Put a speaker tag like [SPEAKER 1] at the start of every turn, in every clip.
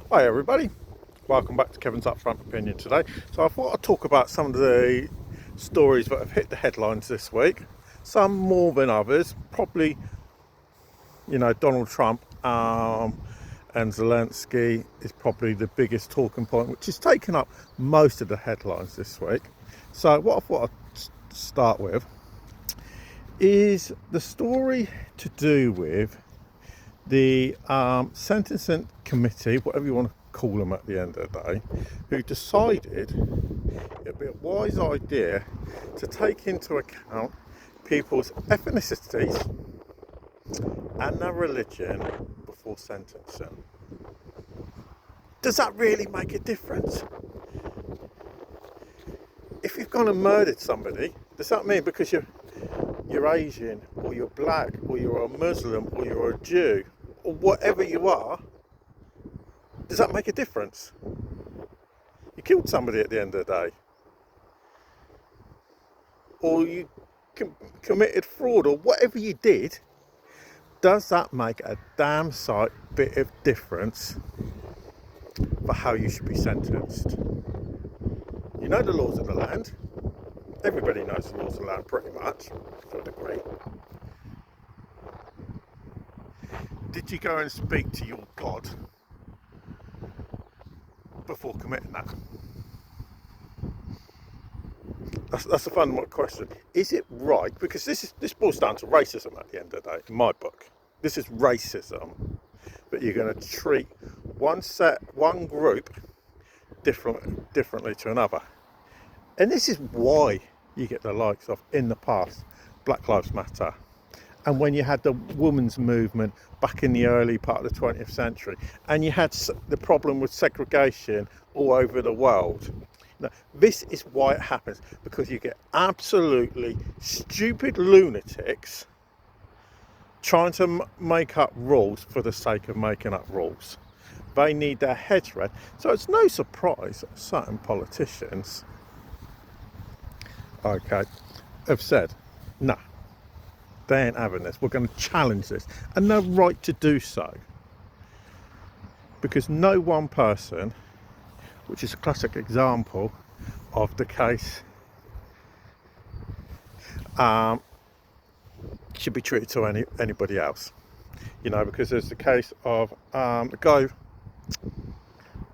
[SPEAKER 1] Hi everybody, welcome back to Kevin's Upfront Opinion today. So I thought I'd talk about some of the stories that have hit the headlines this week. Some more than others, probably, Donald Trump and Zelensky is probably the biggest talking point, which has taken up most of the headlines this week. So what I thought I'd start with is the story to do with the sentencing committee, whatever you want to call them at the end of the day, who decided it'd be a wise idea to take into account people's ethnicities and their religion before sentencing. Does that really make a difference? If you've gone and murdered somebody, does that mean because you're Asian or you're black or you're a Muslim or you're a Jew or whatever you are, does that make a difference? You killed somebody at the end of the day, or you committed fraud, or whatever you did. Does that make a damn sight bit of difference for how you should be sentenced? You know the laws of the land. Everybody knows the laws of the land pretty much, to a degree. Did you go and speak to your God before committing that? That's a fundamental question. Is it right? Because this boils down to racism at the end of the day, in my book. This is racism. That you're going to treat one group differently to another. And this is why you get the likes of, in the past, Black Lives Matter. And when you had the women's movement back in the early part of the 20th century, and you had the problem with segregation all over the world. Now, this is why it happens, because you get absolutely stupid lunatics trying to make up rules for the sake of making up rules. They need their heads read. So it's no surprise that certain politicians, have said, nah, they ain't having this. We're going to challenge this. And they're right to do so. Because no one person, which is a classic example of the case, should be treated to anybody else. Because there's the case of the guy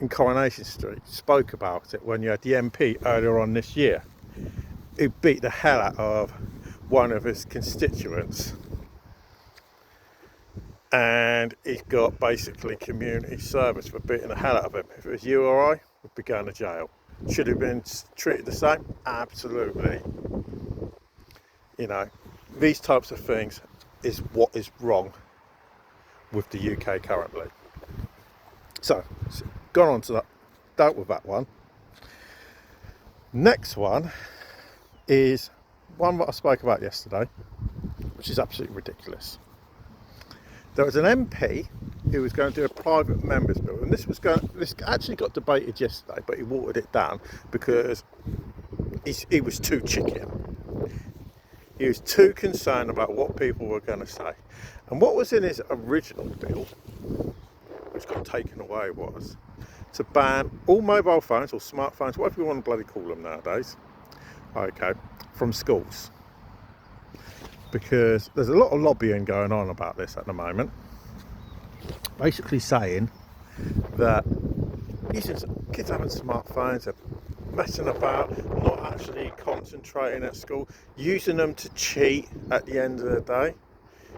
[SPEAKER 1] in Coronation Street spoke about it when you had the MP earlier on this year who beat the hell out of one of his constituents, and he's got basically community service for beating the hell out of him. If it was you or I, we'd be going to jail. Should have been treated the same? Absolutely. These types of things is what is wrong with the UK currently. So, gone on to that, dealt with that one. Next one is one that I spoke about yesterday, which is absolutely ridiculous. There was an MP who was going to do a private members bill, and this actually got debated yesterday, but he watered it down because he was too chicken. He was too concerned about what people were going to say. And what was in his original bill, which got taken away, was to ban all mobile phones or smartphones, whatever you want to bloody call them nowadays, from schools. Because there's a lot of lobbying going on about this at the moment, basically saying that kids having smartphones are messing about, not actually concentrating at school, using them to cheat at the end of the day.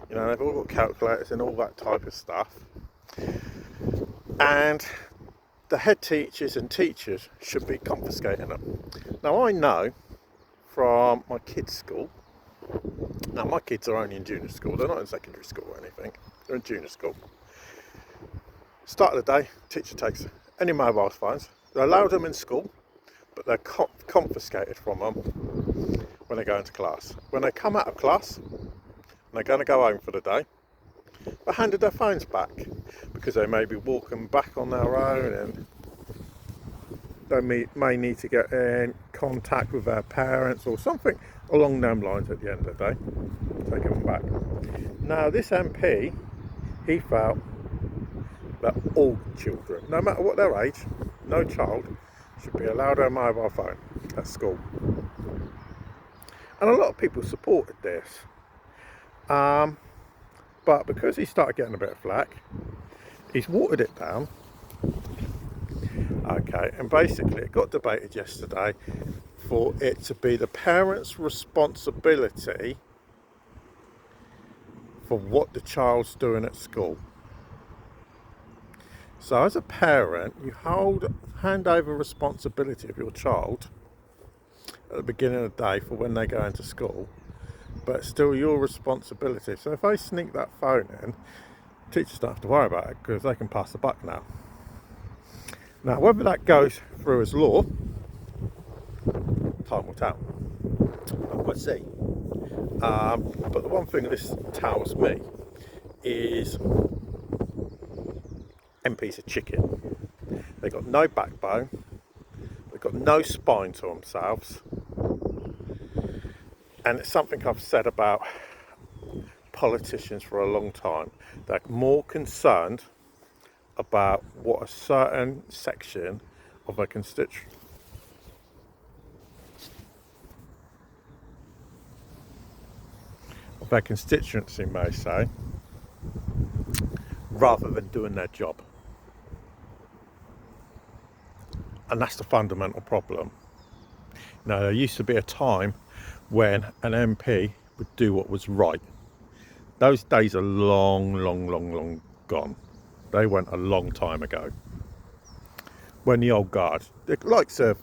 [SPEAKER 1] They've all got calculators and all that type of stuff. And the head teachers and teachers should be confiscating them. Now, I know from my kids' school, now my kids are only in junior school, they're not in secondary school or anything, they're in junior school. Start of the day, teacher takes any mobile phones, they allow them in school, but they're confiscated from them when they go into class. When they come out of class, and they're going to go home for the day, they're handed their phones back, because they may be walking back on their own and they may need to get in contact with their parents or something along them lines at the end of the day. Take them back. Now, this MP, he felt that all children, no matter what their age, no child should be allowed a mobile phone at school. And a lot of people supported this. But because he started getting a bit of flack, he's watered it down. Okay, and basically it got debated yesterday for it to be the parents' responsibility for what the child's doing at school. So as a parent, you hand over responsibility of your child at the beginning of the day for when they go into school, but it's still your responsibility. So if they sneak that phone in, teachers don't have to worry about it because they can pass the buck now. Now, whether that goes through as law, time will tell. We'll see. But the one thing this tells me is MPs are chicken. They've got no backbone. They've got no spine to themselves. And it's something I've said about politicians for a long time. They're more concerned about what a certain section of a their constituency may say, rather than doing their job. And that's the fundamental problem. Now, there used to be a time when an MP would do what was right. Those days are long gone. They went a long time ago. When the old guard, the likes of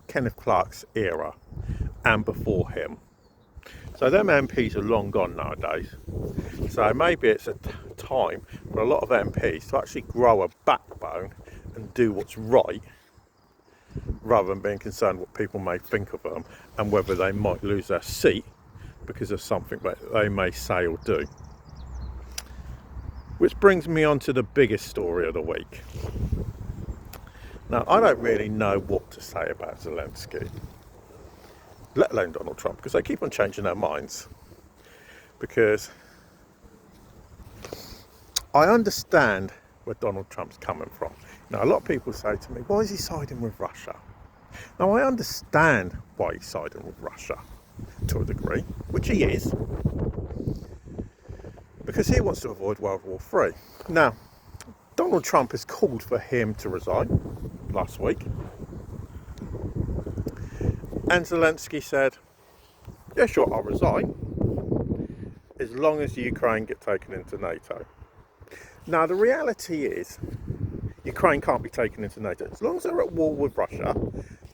[SPEAKER 1] Kenneth Clarke's era and before him. So them MPs are long gone nowadays. So maybe it's a time for a lot of MPs to actually grow a backbone and do what's right, rather than being concerned what people may think of them and whether they might lose their seat because of something that they may say or do. Which brings me on to the biggest story of the week. Now, I don't really know what to say about Zelensky, let alone Donald Trump, because they keep on changing their minds. Because I understand where Donald Trump's coming from. Now, a lot of people say to me, why is he siding with Russia? Now, I understand why he's siding with Russia to a degree, which he is, because he wants to avoid World War III. Now, Donald Trump has called for him to resign last week. And Zelensky said, yeah, sure, I'll resign, as long as Ukraine get taken into NATO. Now, the reality is, Ukraine can't be taken into NATO. As long as they're at war with Russia,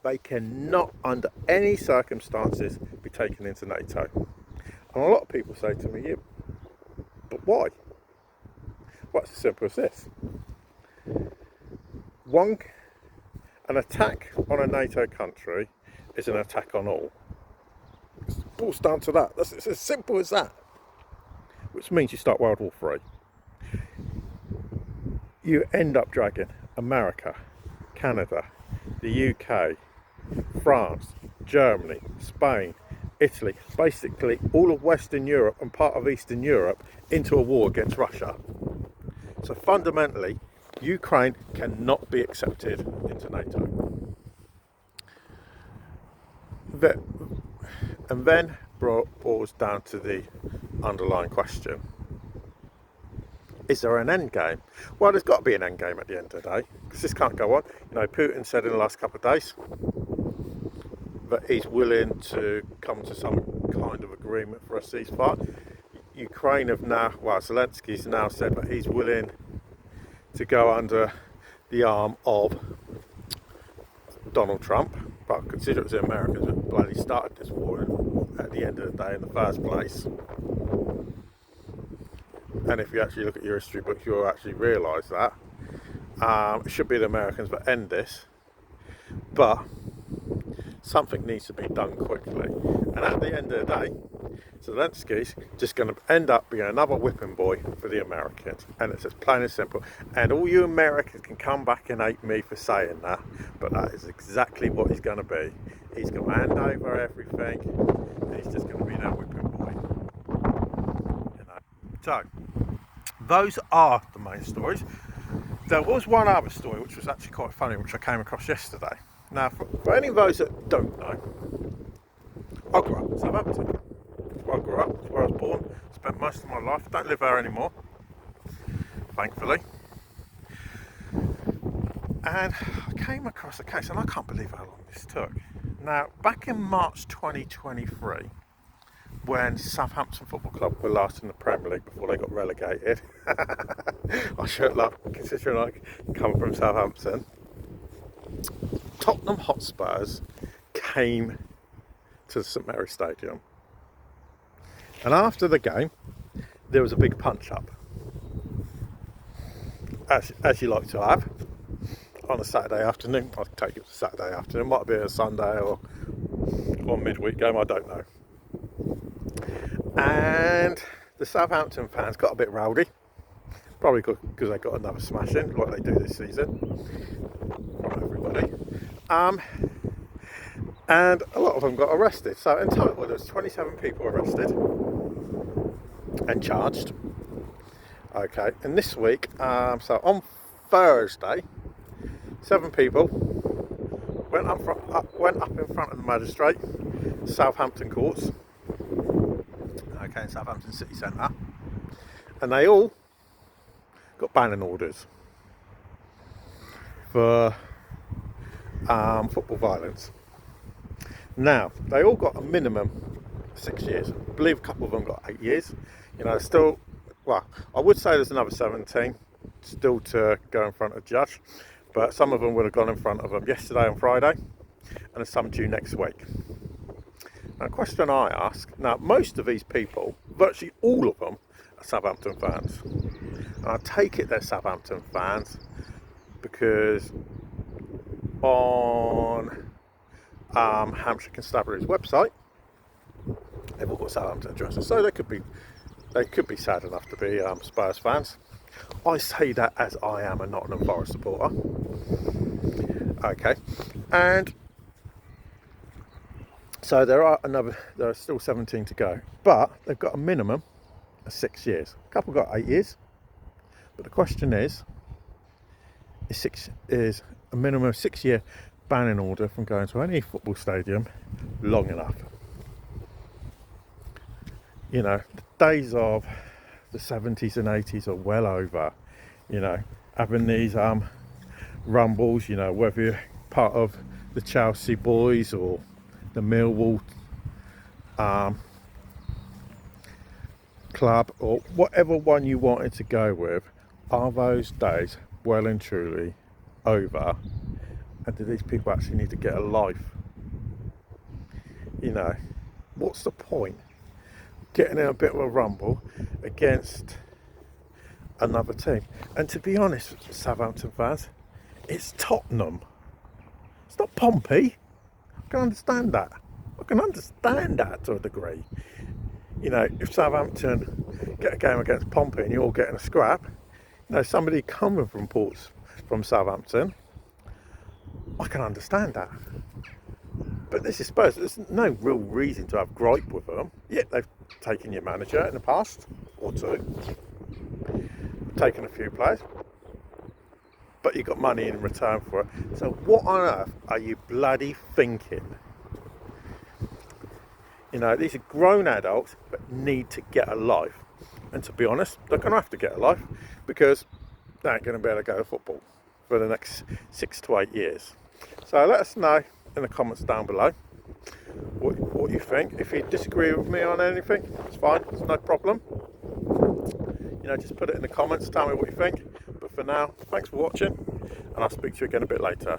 [SPEAKER 1] they cannot, under any circumstances, be taken into NATO. And a lot of people say to me, yeah, but why? Well, it's as simple as this. An attack on a NATO country is an attack on all. It boils down to that. It's as simple as that. Which means you start World War III. You end up dragging America, Canada, the UK, France, Germany, Spain, Italy, basically all of Western Europe and part of Eastern Europe into a war against Russia. So fundamentally, Ukraine cannot be accepted into NATO. And then boils down to the underlying question. Is there an end game? Well, there's got to be an end game at the end of the day, because this can't go on. You know, Putin said in the last couple of days that he's willing to come to some kind of agreement for a ceasefire. Ukraine have now, well, Zelensky's now said that he's willing to go under the arm of Donald Trump, but consider it was the Americans that bloody started this war at the end of the day in the first place. And if you actually look at your history books, you'll actually realise that. It should be the Americans that end this, but something needs to be done quickly. And at the end of the day, Zelensky's just going to end up being another whipping boy for the Americans. And it's as plain and simple. And all you Americans can come back and hate me for saying that, but that is exactly what he's going to be. He's going to hand over everything, and he's just going to be that whipping boy. You know? So, those are the main stories. There was one other story which was actually quite funny, which I came across yesterday. Now, for any of those that don't know, I grew up in Southampton. That's where I grew up, that's where I was born, spent most of my life. I don't live there anymore, thankfully. And I came across a case, and I can't believe how long this took. Now, back in March 2023, when Southampton Football Club were last in the Premier League before they got relegated, I should laugh considering I come from Southampton. Tottenham Hotspurs came to the St Mary's Stadium, and after the game there was a big punch up, as you like to have on a Saturday afternoon. I take it was a Saturday afternoon, it might be a Sunday or midweek game, I don't know. And the Southampton fans got a bit rowdy, probably because they got another smashing like they do this season from everybody. And a lot of them got arrested. So in total there was 27 people arrested and charged. Okay, and this week, so on Thursday, 7 people went up in front of the magistrate, Southampton courts, okay, in Southampton city centre, and they all got banning orders for football violence. Now, they all got a minimum 6 years. I believe a couple of them got 8 years. You know, still, well, I would say there's another 17 still to go in front of the judge, but some of them would have gone in front of them yesterday and Friday, and there's some due next week. Now, a question I ask, now most of these people, virtually all of them, are Southampton fans. And I take it they're Southampton fans because on Hampshire Constabulary's website, they've all got Southampton addresses, so they could be sad enough to be Spurs fans. I say that as I am a Nottingham Forest supporter. Okay, and so there are still 17 to go, but they've got a minimum of 6 years. A couple got 8 years, but the question is a minimum of 6 year banning order from going to any football stadium long enough. You know, the days of the 70s and 80s are well over. You know, having these rumbles, you know, whether you're part of the Chelsea boys or the Millwall club or whatever one you wanted to go with, are those days well and truly over? And do these people actually need to get a life? You know, what's the point getting in a bit of a rumble against another team? And to be honest, Southampton fans, it's Tottenham, it's not Pompey. I can understand that. To a degree. You know, if Southampton get a game against Pompey and you're all getting a scrap, you know, somebody coming from Southampton, I can understand that. But this is Spurs. There's no real reason to have gripe with them. Yet they've taken your manager in the past, or two, taken a few players, but you got money in return for it. So what on earth are you bloody thinking? You know, these are grown adults that need to get a life. And to be honest, they're going to have to get a life because they ain't going to be able to go to football for the next 6 to 8 years. So let us know in the comments down below what you think. If you disagree with me on anything, it's fine, it's no problem. You know, just put it in the comments, tell me what you think. But for now, thanks for watching, and I'll speak to you again a bit later.